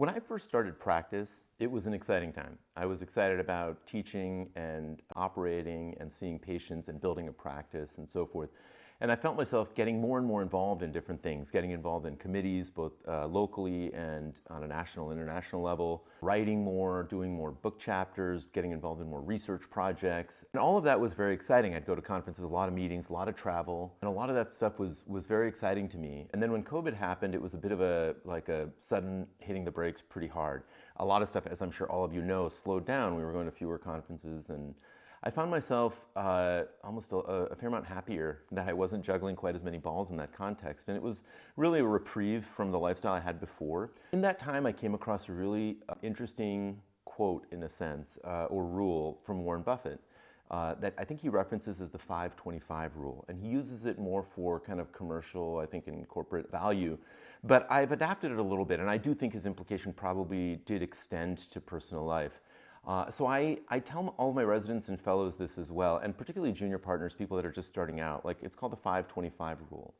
When I first started practice, it was an exciting time. I was excited about teaching and operating and seeing patients and building a practice and so forth. And I felt myself getting more and more involved in different things, getting involved in committees, both locally and on a national, international level, writing more, doing more book chapters, getting involved in more research projects. And all of that was very exciting. I'd go to conferences, a lot of meetings, a lot of travel, and a lot of that stuff was very exciting to me. And then when COVID happened, it was a bit of a sudden hitting the brakes pretty hard. A lot of stuff, as I'm sure all of you know, slowed down. We were going to fewer conferences, and I found myself almost a fair amount happier that I wasn't juggling quite as many balls in that context. And it was really a reprieve from the lifestyle I had before. In that time, I came across a really interesting quote, in a sense, or rule from Warren Buffett that I think he references as the 5-25 rule. And he uses it more for kind of commercial, I think, and corporate value. But I've adapted it a little bit, and I do think his implication probably did extend to personal life. So I tell all of my residents and fellows this as well, and particularly junior partners, people that are just starting out. Like, it's called the 5-25 rule.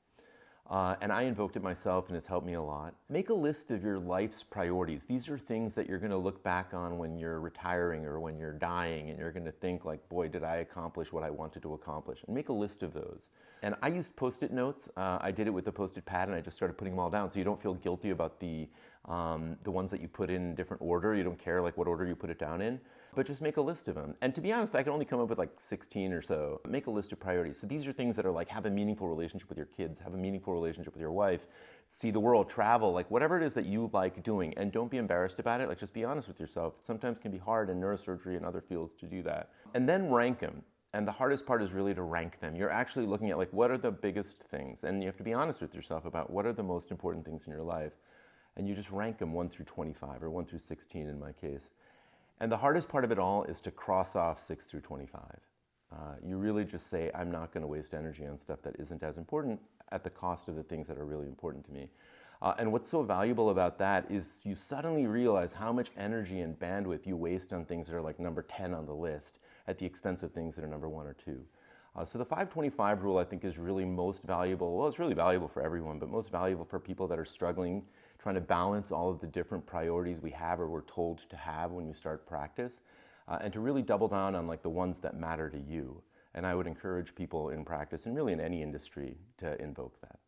And I invoked it myself, and it's helped me a lot. Make a list of your life's priorities. These are things that you're going to look back on when you're retiring or when you're dying, and you're going to think like, boy, did I accomplish what I wanted to accomplish? And make a list of those. And I used Post-it notes. I did it with the Post-it pad, and I just started putting them all down, so you don't feel guilty about the ones that you put in different order. You don't care like what order you put it down in, but just make a list of them. And to be honest, I can only come up with like 16 or so. Make a list of priorities. So these are things that are like, have a meaningful relationship with your kids, have a meaningful relationship with your wife, see the world, travel, like whatever it is that you like doing, and don't be embarrassed about it. Like, just be honest with yourself. Sometimes it can be hard in neurosurgery and other fields to do that. And then rank them. And the hardest part is really to rank them. You're actually looking at like, what are the biggest things? And you have to be honest with yourself about what are the most important things in your life. And you just rank them 1 through 25, or 1 through 16 in my case. And the hardest part of it all is to cross off 6 through 25. You really just say, I'm not going to waste energy on stuff that isn't as important at the cost of the things that are really important to me. And what's so valuable about that is you suddenly realize how much energy and bandwidth you waste on things that are like number 10 on the list at the expense of things that are number 1 or 2. So the 5-25 rule, I think, is really most valuable. Well, it's really valuable for everyone, but most valuable for people that are struggling, trying to balance all of the different priorities we have or we're told to have when we start practice, and to really double down on like the ones that matter to you. And I would encourage people in practice, and really in any industry, to invoke that.